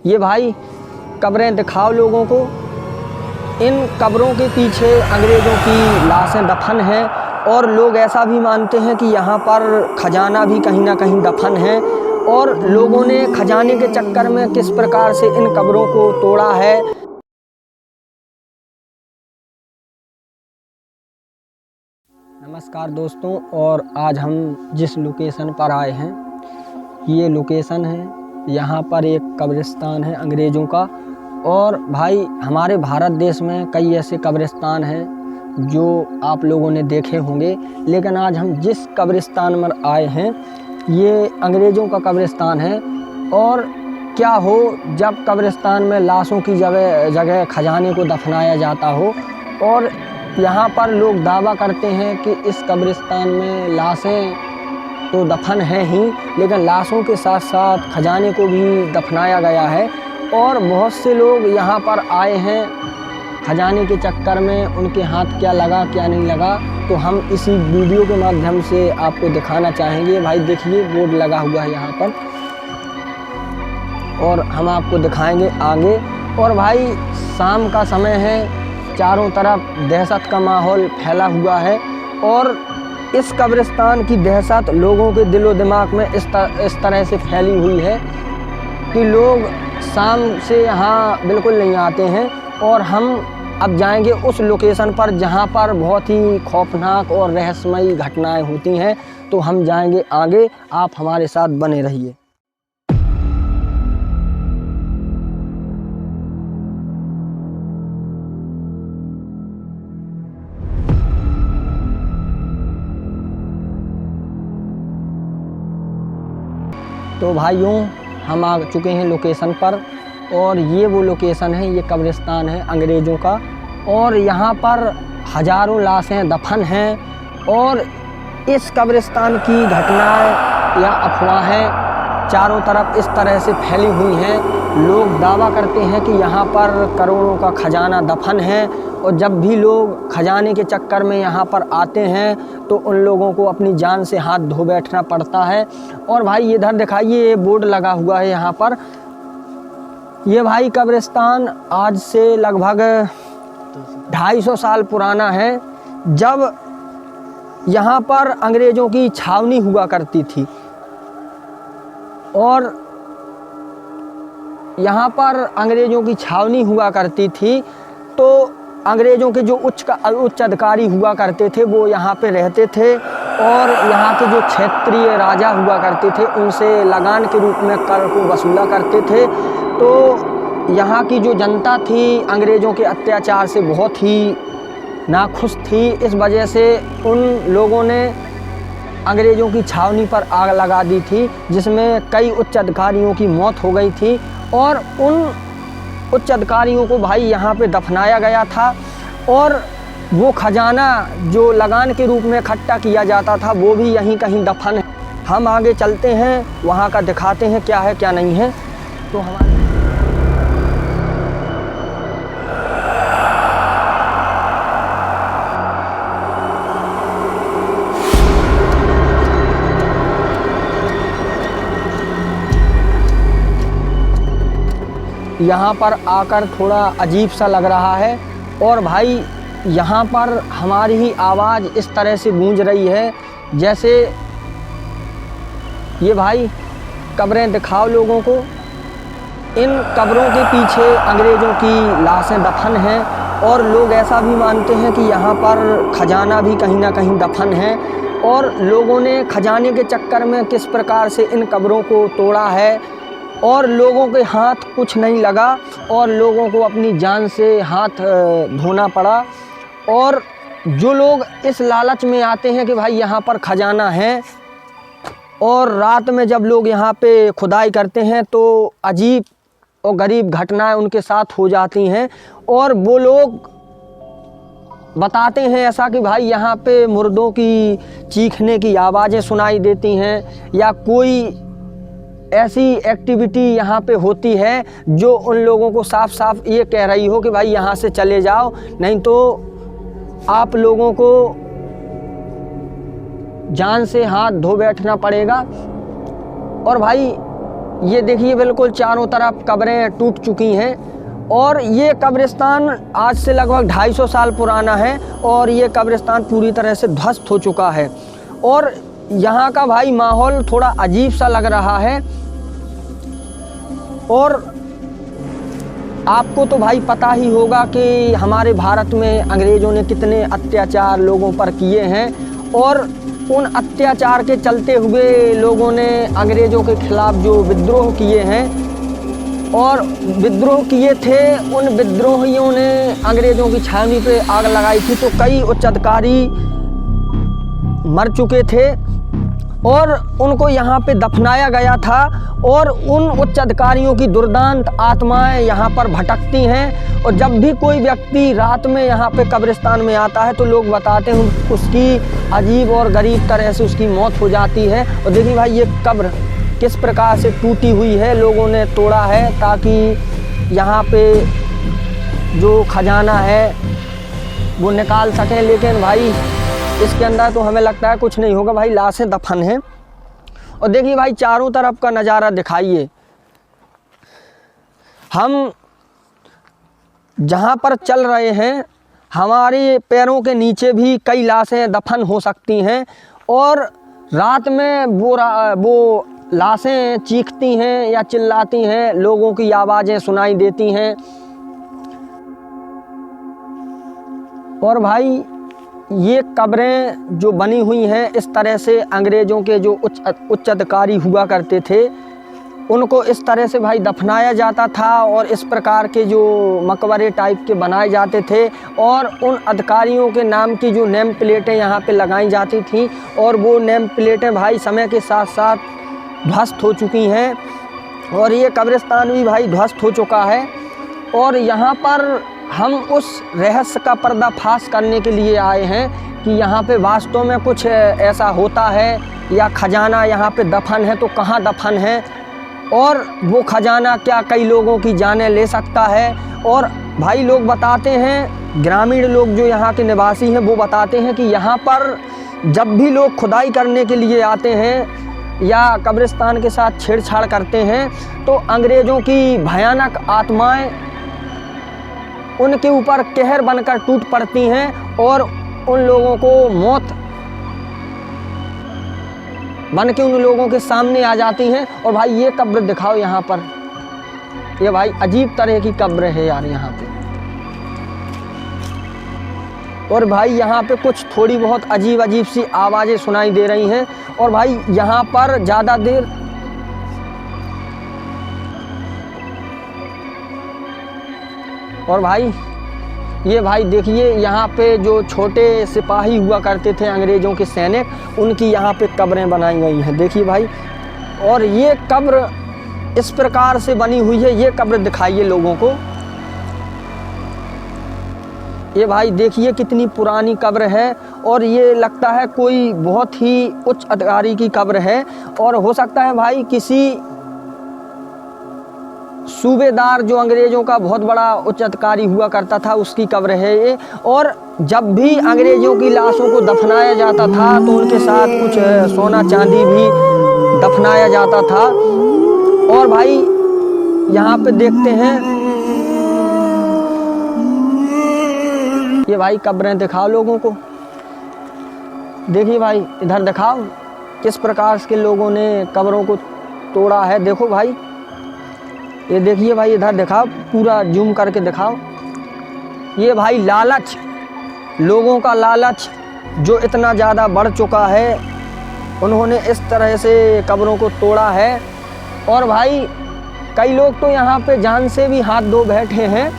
ये भाई कब्रें दिखाओ लोगों को। इन कब्रों के पीछे अंग्रेज़ों की लाशें दफन हैं और लोग ऐसा भी मानते हैं कि यहाँ पर खजाना भी कहीं ना कहीं दफन है। और लोगों ने खजाने के चक्कर में किस प्रकार से इन कब्रों को तोड़ा है। नमस्कार दोस्तों, और आज हम जिस लोकेशन पर आए हैं, ये लोकेशन है, यहाँ पर एक कब्रिस्तान है अंग्रेज़ों का। और भाई हमारे भारत देश में कई ऐसे कब्रिस्तान हैं जो आप लोगों ने देखे होंगे, लेकिन आज हम जिस कब्रिस्तान में आए हैं ये अंग्रेज़ों का कब्रिस्तान है। और क्या हो जब कब्रिस्तान में लाशों की जगह खजाने को दफनाया जाता हो, और यहाँ पर लोग दावा करते हैं कि इस कब्रिस्तान में लाशें तो दफन हैं ही, लेकिन लाशों के साथ साथ खजाने को भी दफनाया गया है। और बहुत से लोग यहाँ पर आए हैं खजाने के चक्कर में, उनके हाथ क्या लगा क्या नहीं लगा, तो हम इसी वीडियो के माध्यम से आपको दिखाना चाहेंगे। भाई देखिए बोर्ड लगा हुआ है यहाँ पर, और हम आपको दिखाएंगे आगे। और भाई शाम का समय है, चारों तरफ दहशत का माहौल फैला हुआ है, और इस कब्रिस्तान की दहशत लोगों के दिलो दिमाग में इस तरह से फैली हुई है कि लोग शाम से यहाँ बिल्कुल नहीं आते हैं। और हम अब जाएंगे उस लोकेशन पर जहाँ पर बहुत ही खौफनाक और रहस्यमयी घटनाएं होती हैं। तो हम जाएंगे आगे, आप हमारे साथ बने रहिए। तो भाइयों हम आ चुके हैं लोकेशन पर, और ये वो लोकेशन है, ये कब्रिस्तान है अंग्रेज़ों का। और यहाँ पर हज़ारों लाशें दफन हैं, और इस कब्रिस्तान की घटनाएं या अफवाहें चारों तरफ इस तरह से फैली हुई हैं। लोग दावा करते हैं कि यहाँ पर करोड़ों का खजाना दफन है, और जब भी लोग खजाने के चक्कर में यहाँ पर आते हैं तो उन लोगों को अपनी जान से हाथ धो बैठना पड़ता है। और भाई इधर दिखाइए, ये बोर्ड लगा हुआ है यहाँ पर। ये भाई कब्रिस्तान आज से लगभग 250 साल पुराना है, जब यहाँ पर अंग्रेज़ों की छावनी हुआ करती थी। और यहाँ पर अंग्रेज़ों की छावनी हुआ करती थी, तो अंग्रेज़ों के जो उच्च अधिकारी हुआ करते थे वो यहाँ पे रहते थे, और यहाँ के जो क्षेत्रीय राजा हुआ करते थे उनसे लगान के रूप में कर को वसूला करते थे। तो यहाँ की जो जनता थी अंग्रेज़ों के अत्याचार से बहुत ही नाखुश थी। इस वजह से उन लोगों ने अंग्रेज़ों की छावनी पर आग लगा दी थी, जिसमें कई उच्च अधिकारियों की मौत हो गई थी। और उन उच्च अधिकारियों को भाई यहाँ पे दफनाया गया था, और वो खजाना जो लगान के रूप में इकट्ठा किया जाता था वो भी यहीं कहीं दफन है। हम आगे चलते हैं, वहाँ का दिखाते हैं क्या है क्या नहीं है। तो हमारे यहाँ पर आकर थोड़ा अजीब सा लग रहा है। और भाई यहाँ पर हमारी ही आवाज़ इस तरह से गूंज रही है जैसे, ये भाई कब्रें दिखाओ लोगों को। इन कब्रों के पीछे अंग्रेज़ों की लाशें दफन हैं, और लोग ऐसा भी मानते हैं कि यहाँ पर खजाना भी कहीं ना कहीं दफन है। और लोगों ने खजाने के चक्कर में किस प्रकार से इन कब्रों को तोड़ा है, और लोगों के हाथ कुछ नहीं लगा, और लोगों को अपनी जान से हाथ धोना पड़ा। और जो लोग इस लालच में आते हैं कि भाई यहाँ पर खजाना है, और रात में जब लोग यहाँ पे खुदाई करते हैं तो अजीब और गरीब घटनाएं उनके साथ हो जाती हैं। और वो लोग बताते हैं ऐसा कि भाई यहाँ पे मुर्दों की चीखने की आवाज़ें सुनाई देती हैं, या कोई ऐसी एक्टिविटी यहाँ पे होती है जो उन लोगों को साफ साफ ये कह रही हो कि भाई यहाँ से चले जाओ, नहीं तो आप लोगों को जान से हाथ धो बैठना पड़ेगा। और भाई ये देखिए बिल्कुल चारों तरफ कब्रें टूट चुकी हैं और ये कब्रिस्तान आज से लगभग 250 साल पुराना है और ये कब्रिस्तान पूरी तरह से ध्वस्त हो चुका है। और यहाँ का भाई माहौल थोड़ा अजीब सा लग रहा है। और आपको तो भाई पता ही होगा कि हमारे भारत में अंग्रेज़ों ने कितने अत्याचार लोगों पर किए हैं और उन अत्याचार के चलते हुए लोगों ने अंग्रेज़ों के खिलाफ़ जो विद्रोह किए हैं और विद्रोह किए थे, उन विद्रोहियों ने अंग्रेज़ों की छावनी पे आग लगाई थी। तो कई उच्च अधिकारी मर चुके थे और उनको यहाँ पे दफनाया गया था और उन उच्च अधिकारियों की दुर्दांत आत्माएं यहाँ पर भटकती हैं। और जब भी कोई व्यक्ति रात में यहाँ पे कब्रिस्तान में आता है तो लोग बताते हैं उसकी अजीब और गरीब तरह से उसकी मौत हो जाती है। और देखिए भाई ये कब्र किस प्रकार से टूटी हुई है, लोगों ने तोड़ा है ताकि यहाँ पे जो खजाना है वो निकाल सकें। लेकिन भाई इसके अंदर तो हमें लगता है कुछ नहीं होगा भाई, लाशें दफन हैं। और देखिए भाई चारों तरफ का नज़ारा दिखाइए। हम जहाँ पर चल रहे हैं हमारे पैरों के नीचे भी कई लाशें दफन हो सकती हैं और रात में वो लाशें चीखती हैं या चिल्लाती हैं, लोगों की आवाज़ें सुनाई देती हैं। और भाई ये कब्रें जो बनी हुई हैं इस तरह से अंग्रेज़ों के जो उच्च अधिकारी हुआ करते थे उनको इस तरह से भाई दफनाया जाता था और इस प्रकार के जो मकबरे टाइप के बनाए जाते थे और उन अधिकारियों के नाम की जो नेम प्लेटें यहाँ पे लगाई जाती थी और वो नेम प्लेटें भाई समय के साथ साथ ध्वस्त हो चुकी हैं और ये कब्रिस्तान भी भाई ध्वस्त हो चुका है। और यहाँ पर हम उस रहस्य का पर्दाफाश करने के लिए आए हैं कि यहाँ पे वास्तव में कुछ ऐसा होता है या खजाना यहाँ पे दफन है तो कहाँ दफन है और वो खजाना क्या कई लोगों की जानें ले सकता है। और भाई लोग बताते हैं, ग्रामीण लोग जो यहाँ के निवासी हैं वो बताते हैं कि यहाँ पर जब भी लोग खुदाई करने के लिए आते हैं या कब्रिस्तान के साथ छेड़छाड़ करते हैं तो अंग्रेज़ों की भयानक आत्माएं उनके ऊपर कहर बनकर टूट पड़ती हैं और उन लोगों को मौत बन के उन लोगों के सामने आ जाती हैं। और भाई ये कब्र दिखाओ यहाँ पर, ये भाई अजीब तरह की कब्र है यार यहाँ पे। और भाई यहाँ पे कुछ थोड़ी बहुत अजीब अजीब सी आवाज़ें सुनाई दे रही हैं। और भाई यहाँ पर ज़्यादा देर और भाई ये भाई देखिए यहाँ पे जो छोटे सिपाही हुआ करते थे अंग्रेज़ों के सैनिक, उनकी यहाँ पे कब्रें बनाई गई हैं। देखिए भाई, और ये कब्र इस प्रकार से बनी हुई है, ये कब्र दिखाइए लोगों को। ये भाई देखिए कितनी पुरानी कब्र है और ये लगता है कोई बहुत ही उच्च अधिकारी की कब्र है और हो सकता है भाई किसी सूबेदार जो अंग्रेज़ों का बहुत बड़ा उच्च अधिकारी हुआ करता था उसकी कब्र है ये। और जब भी अंग्रेज़ों की लाशों को दफनाया जाता था तो उनके साथ कुछ सोना चांदी भी दफनाया जाता था। और भाई यहाँ पे देखते हैं, ये भाई कब्रें दिखाओ लोगों को। देखिए भाई इधर दिखाओ किस प्रकार के लोगों ने कब्रों को तोड़ा है। देखो भाई, ये देखिए भाई इधर दिखाओ, पूरा जूम करके दिखाओ। ये भाई लालच, लोगों का लालच जो इतना ज़्यादा बढ़ चुका है, उन्होंने इस तरह से कब्रों को तोड़ा है। और भाई कई लोग तो यहाँ पे जान से भी हाथ धो बैठे हैं।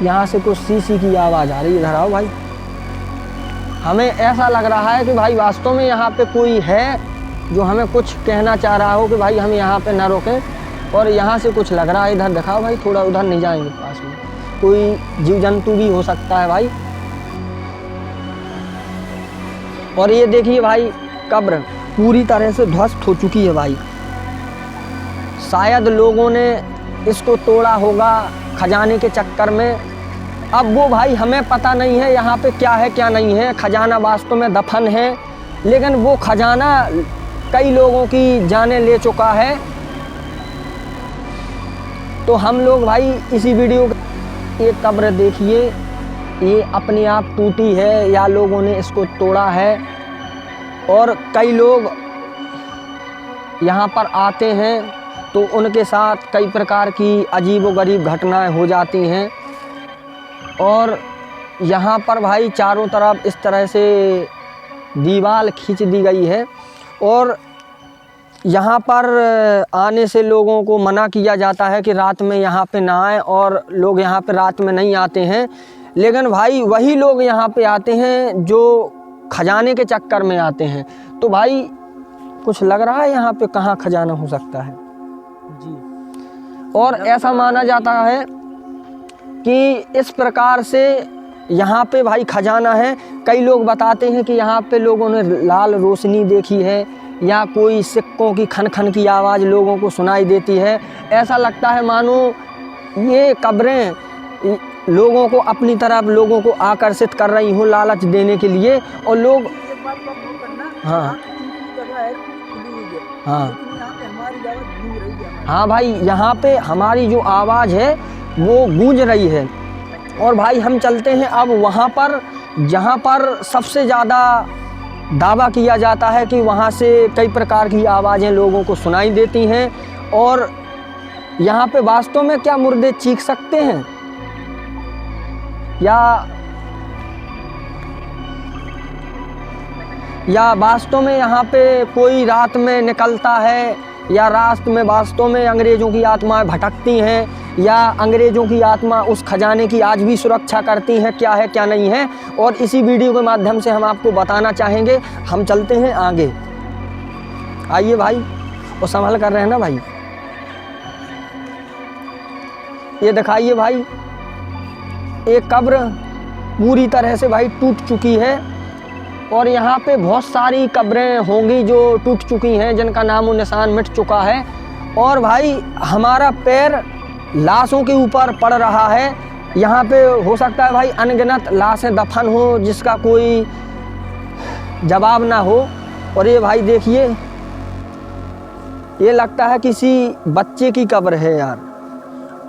यहाँ से कुछ सी की आवाज़ आ रही है, इधर आओ भाई। हमें ऐसा लग रहा है कि भाई वास्तव में यहाँ पे कोई है जो हमें कुछ कहना चाह रहा हो कि भाई हम यहाँ पे ना रोकें। और यहाँ से कुछ लग रहा है, इधर दिखाओ भाई, थोड़ा उधर नहीं जाएंगे, पास में कोई जीव जंतु भी हो सकता है भाई। और ये देखिए भाई कब्र पूरी तरह से ध्वस्त हो चुकी है भाई। शायद लोगों ने इसको तोड़ा होगा खजाने के चक्कर में। अब वो भाई हमें पता नहीं है यहाँ पे क्या है क्या नहीं है, खजाना वास्तव में दफन है, लेकिन वो खजाना कई लोगों की जानें ले चुका है। तो हम लोग भाई इसी वीडियो ये कब्र देखिए, ये अपने आप टूटी है या लोगों ने इसको तोड़ा है, और कई लोग यहाँ पर आते हैं तो उनके साथ कई प्रकार की अजीबोगरीब घटनाएं हो जाती हैं। और यहाँ पर भाई चारों तरफ इस तरह से दीवार खींच दी गई है, और यहाँ पर आने से लोगों को मना किया जाता है कि रात में यहाँ पे ना आएं, और लोग यहाँ पे रात में नहीं आते हैं। लेकिन भाई वही लोग यहाँ पे आते हैं जो खजाने के चक्कर में आते हैं। तो भाई कुछ लग रहा है यहाँ पे कहाँ खजाना हो सकता है जी। और ऐसा माना जाता है कि इस प्रकार से यहाँ पे भाई खजाना है। कई लोग बताते हैं कि यहाँ पे लोगों ने लाल रोशनी देखी है, या कोई सिक्कों की खन खन की आवाज़ लोगों को सुनाई देती है। ऐसा लगता है मानो ये कब्रें लोगों को अपनी तरफ लोगों को आकर्षित कर रही हो लालच देने के लिए। और लोग हाँ हाँ हाँ भाई यहाँ पे हमारी जो आवाज़ है वो गूंज रही है। और भाई हम चलते हैं अब वहाँ पर जहाँ पर सबसे ज़्यादा दावा किया जाता है कि वहाँ से कई प्रकार की आवाज़ें लोगों को सुनाई देती हैं। और यहाँ पे वास्तव में क्या मुर्दे चीख सकते हैं, या वास्तव में यहाँ पे कोई रात में निकलता है, या रात में वास्तव में अंग्रेज़ों की आत्माएं भटकती हैं, या अंग्रेज़ों की आत्मा उस खजाने की आज भी सुरक्षा करती हैं, क्या है क्या नहीं है। और इसी वीडियो के माध्यम से हम आपको बताना चाहेंगे। हम चलते हैं आगे, आइए भाई। और संभल कर रहे हैं ना भाई, ये दिखाइए भाई, एक कब्र पूरी तरह से भाई टूट चुकी है। और यहाँ पे बहुत सारी कब्रें होंगी जो टूट चुकी हैं, जिनका नामो निशान मिट चुका है। और भाई हमारा पैर लाशों के ऊपर पड़ रहा है। यहाँ पे हो सकता है भाई अनगिनत लाशें दफन हो जिसका कोई जवाब ना हो। और ये भाई देखिए, ये लगता है किसी बच्चे की कब्र है यार।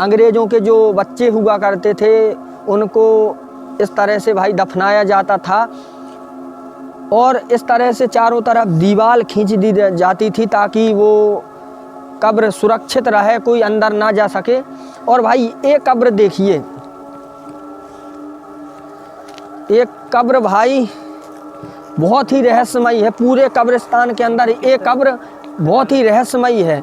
अंग्रेज़ों के जो बच्चे हुआ करते थे उनको इस तरह से भाई दफनाया जाता था, और इस तरह से चारों तरफ दीवार खींच दी जाती थी ताकि वो कब्र सुरक्षित रहे, कोई अंदर ना जा सके। और भाई एक कब्र देखिए, एक कब्र भाई बहुत ही रहस्यमयी है। पूरे कब्रिस्तान के अंदर एक कब्र बहुत ही रहस्यमयी है।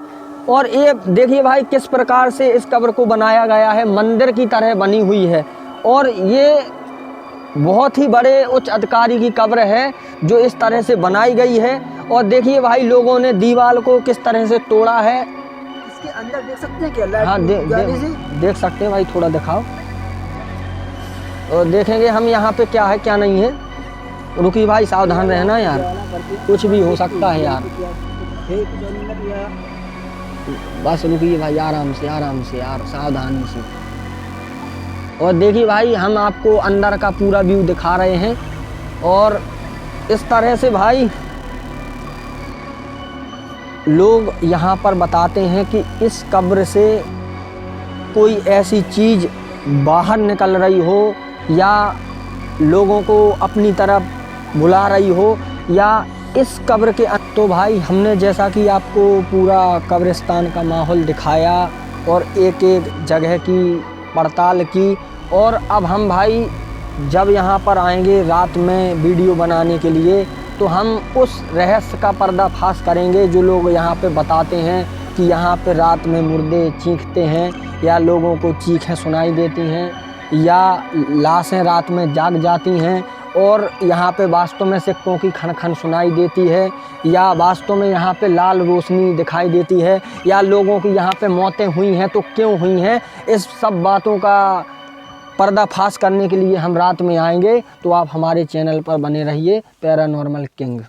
और ये देखिए भाई किस प्रकार से इस कब्र को बनाया गया है, मंदिर की तरह बनी हुई है। और ये बहुत ही बड़े उच्च अधिकारी की कब्र है जो इस तरह से बनाई गई है। और देखिए भाई लोगों ने दीवार को किस तरह से तोड़ा है। इसके अंदर देख सकते हैं क्या? हाँ देख सकते हैं भाई, थोड़ा दिखाओ। और देखेंगे हम यहाँ पे क्या है क्या नहीं है। रुकी भाई, सावधान रहना यार, कुछ भी हो सकता है यार। बस रुकिए भाई, आराम से यार, सावधानी से। और देखिए भाई हम आपको अंदर का पूरा व्यू दिखा रहे हैं। और इस तरह से भाई लोग यहाँ पर बताते हैं कि इस कब्र से कोई ऐसी चीज़ बाहर निकल रही हो, या लोगों को अपनी तरफ बुला रही हो, या इस कब्र के तो भाई हमने जैसा कि आपको पूरा कब्रिस्तान का माहौल दिखाया और एक एक जगह की पड़ताल की। और अब हम भाई जब यहाँ पर आएंगे रात में वीडियो बनाने के लिए, तो हम उस रहस्य का पर्दाफाश करेंगे जो लोग यहाँ पे बताते हैं कि यहाँ पे रात में मुर्दे चीखते हैं, या लोगों को चीखें सुनाई देती हैं, या लाशें रात में जाग जाती हैं, और यहाँ पे वास्तव में सिक्कों की खन खन सुनाई देती है, या वास्तव में यहाँ पे लाल रोशनी दिखाई देती है, या लोगों की यहाँ पे मौतें हुई हैं तो क्यों हुई हैं। इस सब बातों का पर्दाफाश करने के लिए हम रात में आएंगे। तो आप हमारे चैनल पर बने रहिए, पैरानॉर्मल किंग।